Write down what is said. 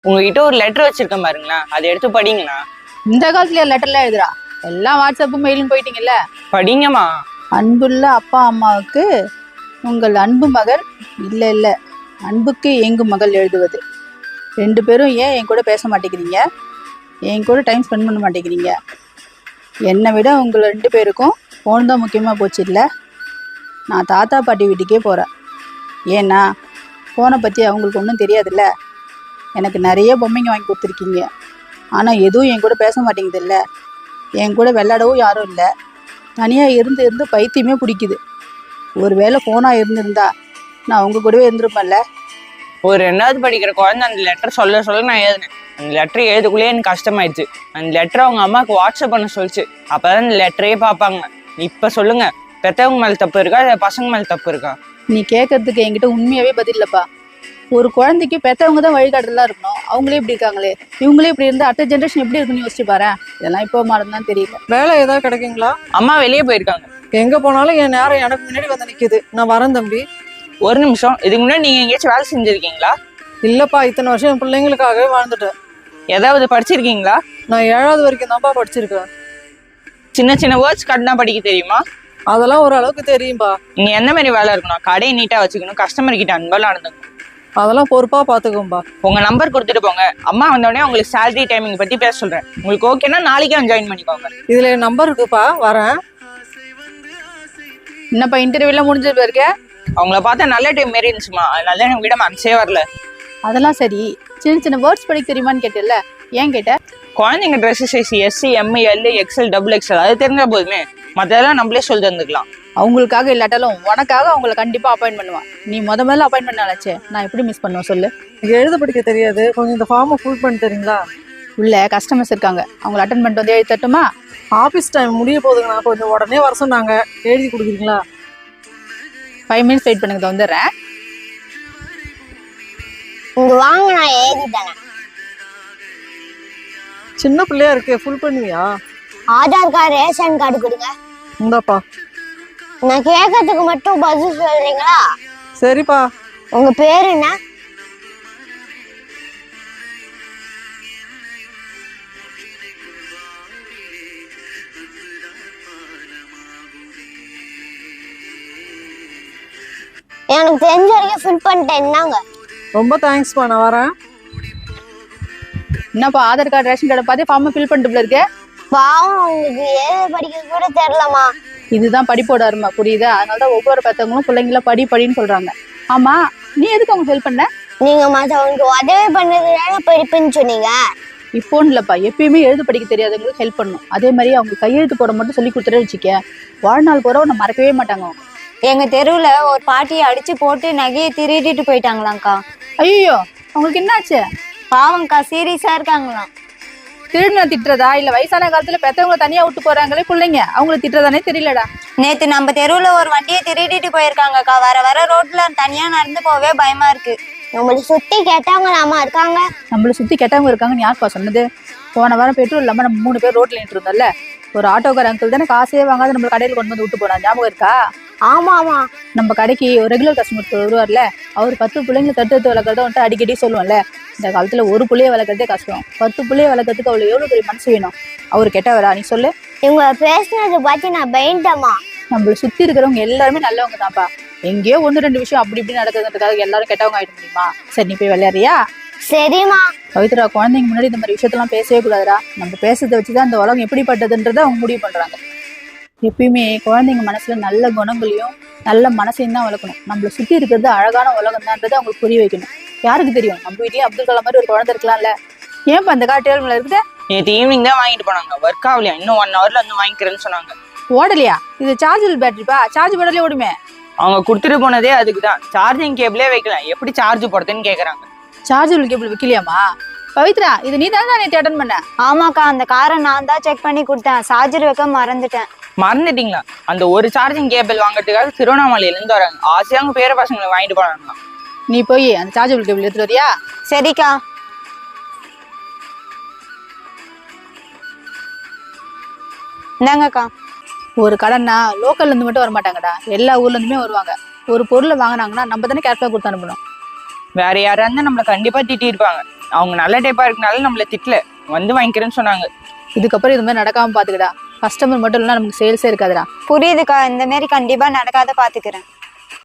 உங்ககிட்ட ஒரு லெட்டர் வச்சிருக்கேன் பாருங்களா, அதை எடுத்து படிங்கண்ணா. இந்த காலத்துல லெட்டர்லாம் எழுதுறா? எல்லாம் வாட்ஸ்அப்பும் மெயிலும் போயிட்டீங்கல்ல. படிங்கம்மா. அன்புள்ள அப்பா அம்மாவுக்கு உங்கள் அன்பு மகள் இல்லை இல்லை அன்புக்கு எங்கு மகள் எழுதுவது. ரெண்டு பேரும் ஏன் என் கூட பேச மாட்டேங்கிறீங்க? என் கூட டைம் ஸ்பெண்ட் பண்ண மாட்டேங்கிறீங்க? என்னை விட உங்கள் ரெண்டு பேருக்கும் ஃபோன் தான் முக்கியமாக போச்சு இல்லை? நான் தாத்தா பாட்டி வீட்டுக்கே போகிறேன். ஏன்னா ஃபோனை பற்றி அவங்களுக்கு ஒன்றும் தெரியாதுல்ல. எனக்கு நிறைய பொம்மைங்க வாங்கி கொடுத்துருக்கீங்க, ஆனால் எதுவும் என் கூட பேச மாட்டேங்குது இல்லை. என் கூட விளையாடவும் யாரும் இல்லை. தனியாக இருந்து பைத்தியமே பிடிக்குது. ஒரு வேளை ஃபோனாக இருந்திருந்தா நான் உங்கள் கூடவே இருந்திருப்பேன்ல. ஒரு 2வது படிக்கிற குழந்தை அந்த லெட்டர் சொல்ல நான் எழுதினேன். அந்த லெட்டர் எழுதுக்குள்ளேயே எனக்கு கஷ்டமாயிடுச்சு. அந்த லெட்டரை அவங்க அம்மாவுக்கு வாட்ஸ்அப் பண்ண சொல்லிச்சு. அப்போதான் அந்த லெட்டரே பார்ப்பாங்க. இப்போ சொல்லுங்க, பெற்றவங்க மேலே தப்பு இருக்கா இல்லை பசங்க மேலே தப்பு இருக்கா? நீ கேட்கறதுக்கு என்கிட்ட உண்மையாகவே பதில் இல்லைப்பா. ஒரு குழந்தைக்கு பெற்றவங்க தான் வழிகாட்டுதலாக இருக்கணும். அவங்களே இப்படி இருக்காங்களே, இவங்களே இப்படி இருந்தால் அடுத்த ஜென்ரேஷன் எப்படி இருக்குன்னு யோசிச்சு பாரு. இதெல்லாம் இப்போ மாறதான் தெரியல. வேலை ஏதாவது கிடைக்குங்களா? அம்மா வெளியே போயிருக்காங்க. எங்க போனாலும் என் நேரம் எனக்கு முன்னாடி வந்து நிக்குது. நான் வரேன் தம்பி. ஒரு நிமிஷம், இதுக்கு முன்னாடி நீங்க எங்கேயாச்சும் வேலை செஞ்சிருக்கீங்களா? இல்லப்பா, இத்தனை வருஷம் என் பிள்ளைங்களுக்காகவே வாழ்ந்துட்டேன். ஏதாவது படிச்சிருக்கீங்களா? நான் 7வது வரைக்கும் தான்ப்பா படிச்சிருக்கேன். சின்ன சின்ன வேர்ட்ஸ் கட்டினா படிக்க தெரியுமா? அதெல்லாம் ஓரளவுக்கு தெரியும்பா. நீங்க எந்த மாதிரி வேலை இருக்கணும்? கடையை நீட்டா வச்சுக்கணும், கஸ்டமர் கிட்ட அன்பெல்லாம் நடந்துக்கணும். அதெல்லாம் பொறுப்பா பாத்துக்கோம்பா. உங்க நம்பர் கொடுத்துட்டு போங்க. அம்மா வந்தோடனே உங்களுக்கு சேலரி டைமிங் பத்தி பேச சொல்றேன். உங்களுக்கு ஓகேன்னா நாளைக்கே ஜாயின் பண்ணிக்கோங்க. இதுல என் நம்பர் இருக்குப்பா, வரேன். என்னப்பா இன்டர்வியூலாம் முடிஞ்சது இருக்க? அவங்கள பார்த்தா நல்ல டைம் மாரி இருந்துச்சுமா, அதனால எனக்கு விட மனசே வரல. அதெல்லாம் சரி, சின்ன சின்ன வேர்ட்ஸ் படிக்க தெரியுமான்னு கேட்டல. ஏன் கேட்ட? குழந்தைங்க dress size S, M, L, XL, double XL அது தெரிஞ்சா போதுமே. மற்றதெல்லாம் நம்மளே சொல்லி தந்துக்கலாம். அவங்களுக்காக இல்லாட்டாலும் உனக்காக அவங்கள கண்டிப்பா அப்பாயின்ட் பண்ணுவான். நீ முதல்ல அப்பாயின்ட் பண்ணாச்சே, நான் எப்படி மிஸ் பண்ணுவேன் சொல்லு? எனக்கு எழுத படிக்க தெரியாது, கொஞ்சம் இந்த ஃபார்மை ஃபுல் பண்ணி தரீங்களா? உள்ள கஸ்டமர்ஸ் இருக்காங்க, அவங்கள அட்டன் பண்ணிட்டு வந்து எழுதி தட்டுமா? ஆஃபீஸ் டைம் முடிய போதுங்கண்ணா, கொஞ்சம் உடனே வர சொன்னாங்க. எழுதி கொடுக்குறீங்களா? 5 minutes வெயிட் பண்ணுங்க, வந்துடுறேன். இங்க வாங்க, நான் எழுதிட்டேன். சின்ன பிள்ளையா இருக்கு, ஃபுல் பண்ணுவியா? ஆதார் கார்டு, ரேஷன் கார்டு கொடுங்க. இந்தாப்பா. நான் கேட்கறதுக்கு மட்டும் பதில் சொல்றீங்களா? சரிப்பா. உங்க பேரு என்ன? எனக்கு தெரிஞ்ச வரைக்கும் ஃபில் பண்ணிட்டேன். என்னங்க? ரொம்ப தேங்க்ஸ்ப்பா, நான் வரேன். என்னப்பா ஆதார் கார்டு ரேஷன் கார்டை பார்த்து ஃபார்மை ஃபில் பண்ணிட்டு இருக்க? பாவம், உங்களுக்கு ஏது படிக்க கூட தெரியலமா. இதுதான் படிப்போட அருமை, புரியுதா? அதனாலதான் ஒவ்வொரு பெற்றவங்களும் பிள்ளைங்கள படின்னு சொல்றாங்க. ஆமா, நீ எதுக்கு அவங்க ஹெல்ப் பண்ண? நீங்க மத்தவங்களுக்கு உதவி பண்ணதுனால படிப்புன்னு சொன்னீங்க. இப்போன்னு இல்லப்பா, எப்பயுமே எழுத படிக்க தெரியாதவங்களுக்கு ஹெல்ப் பண்ணணும். அதே மாதிரி அவங்க கையெழுத்து போட மட்டும் சொல்லி கொடுத்துட்டு வச்சுக்க, வாழ்நாள் பூரா உன்னை மறக்கவே மாட்டாங்க அவங்க. எங்க தெருவுல ஒரு பாட்டியை அடிச்சு போட்டு நகையை திருடிட்டு போயிட்டாங்களாம்க்கா. ஐயோ, அவங்களுக்கு என்னாச்சு? பாவம்க்கா, சீரியஸா இருக்காங்களாம். திருடுனா திட்டுறதா இல்ல வயசான காலத்துல பெத்தவங்களை தனியா விட்டு போறாங்களே பிள்ளைங்க, அவங்களை திட்டுறதானே தெரியலடா. நேத்து நம்ம தெருவுல ஒரு வண்டியை திருடிட்டு போயிருக்காங்கக்கா. வர ரோட்ல தனியா நடந்து போவே பயமா இருக்கு. நம்மளை சுத்தி கெட்டவங்களாமா இருக்காங்க. நம்மளை சுத்தி கெட்டவங்க இருக்காங்கன்னு யாருப்பா சொன்னது? போன வாரம் பெட்ரோல் இல்லாம நம்ம 3 பேர் ரோட்ல நின்று இருந்தோம்ல, ஒரு ஆட்டோக்கார அங்கிள் தானே காசே வாங்காத நம்ம கடையில் கொண்டு வந்து விட்டு போனா, ஞாபகம் இருக்கா? ஆமா ஆமா, நம்ம கடைக்கு ஒரு ரெகுலர் கஸ்டமர் வருவார்ல, அவர் 10 பிள்ளைங்களை தட்டு வளர்க்கறத வந்துட்டு அடிக்கடி சொல்லுவோம்ல. இந்த காலத்துல ஒரு புள்ளைய வளர்க்கறதே கஷ்டம், 10 புள்ளைய வளர்க்கறதுக்கு அவளை எவ்வளவு பெரிய மனசு வேணும். அவரு கெட்டவரா நீ சொல்லு? இவங்க பேசுனது பார்த்து நான் பயந்துட்டேமா. நம்மள சுத்தி இருக்கிறவங்க எல்லாருமே நல்லவங்க தான்ப்பா. எங்கேயோ 1-2 விஷயம் அப்படி இப்படி நடக்குதுன்றதுக்காக எல்லாரும் கெட்டவங்க ஆயிட முடியுமா? சரி, நீ போய் விளையாடுறியா? சரிம்மா. பவித்ரா, குழந்தைங்க முன்னாடி இந்த மாதிரி விஷயத்தெல்லாம் பேசவே கூடாதுடா. நம்ம பேசுறதை வச்சுதான் இந்த உலகம் எப்படிப்பட்டதுன்றதை அவங்க முடிவு பண்றாங்க. எப்பயுமே குழந்தைங்க மனசுல நல்ல குணங்களையும் நல்ல மனசையும் தான் வளர்க்கணும். நம்மளை சுத்தி இருக்கிறது அழகான உலகம் தான்ன்றதை அவங்களுக்கு புரிய வைக்கணும். யாருக்கு தெரியும், நம்ம வீட்லயும் அப்துல் கலாம் மாதிரி ஒரு குழந்தை இருக்கலாம்ல. ஏன்ப்பா அந்த கார் டேபிள் இருக்குது? நேற்று ஈவினிங் தான் வாங்கிட்டு போனாங்க, ஒர்க் ஆகலையா, இன்னும் 1 hourல வந்து வாங்கிக்கிறேன்னு சொன்னாங்க. ஓடலையா? இது சார்ஜபிள் பேட்டரிப்பா, சார்ஜ் போடலே ஓடுமே. அவங்க கொடுத்துட்டு போனதே அதுக்கு தான், சார்ஜிங் கேபிளே வைக்கலாம், எப்படி சார்ஜ் போடுறதுன்னு கேக்குறாங்க. Chargeable cable வைக்கலையாமா? பவித்ரா, இது நீ தானே நேற்று அட்டன் பண்ண? ஆமாக்கா, அந்த காரை நான் தான் செக் பண்ணி கொடுத்தேன். சார்ஜர் வைக்க மறந்துட்டேன். மறந்துட்டீங்களா? அந்த ஒரு சார்ஜிங் கேபிள் வாங்குறதுக்காக திருவண்ணாமலையில இருந்து வராங்க. ஆசையா அவங்க பேர பசங்களை வாங்கிட்டு போனாங்க. நீ போய் அந்த சார்ஜபிள் கேபிள் எடுத்துட்டு வரியா? சரிக்கா. இந்தாங்கக்கா. ஒரு கடைன்னா லோக்கல்ல இருந்து மட்டும் வர மாட்டாங்கடா, எல்லா ஊர்ல இருந்துமே வருவாங்க. ஒரு பொருளை வாங்கினாங்கன்னா நம்ம தானே கேர்ஃபுல்லா கொடுத்து அனுப்பணும். வேற யாரா இருந்தா நம்மளை கண்டிப்பா திட்டி இருப்பாங்க. அவங்க நல்ல டைப்பா இருக்கனால நம்மள திட்டல, வந்து வாங்கிக்கிறேன்னு சொன்னாங்க. இதுக்கப்புறம் இது மாதிரி நடக்காம பாத்துக்கடா. கஸ்டமர் மட்டும் இல்லைன்னா நமக்கு சேல்ஸே இருக்காதுடா. புரியுதுக்கா, இந்த மாதிரி கண்டிப்பா நடக்காத பாத்துக்கிறேன்.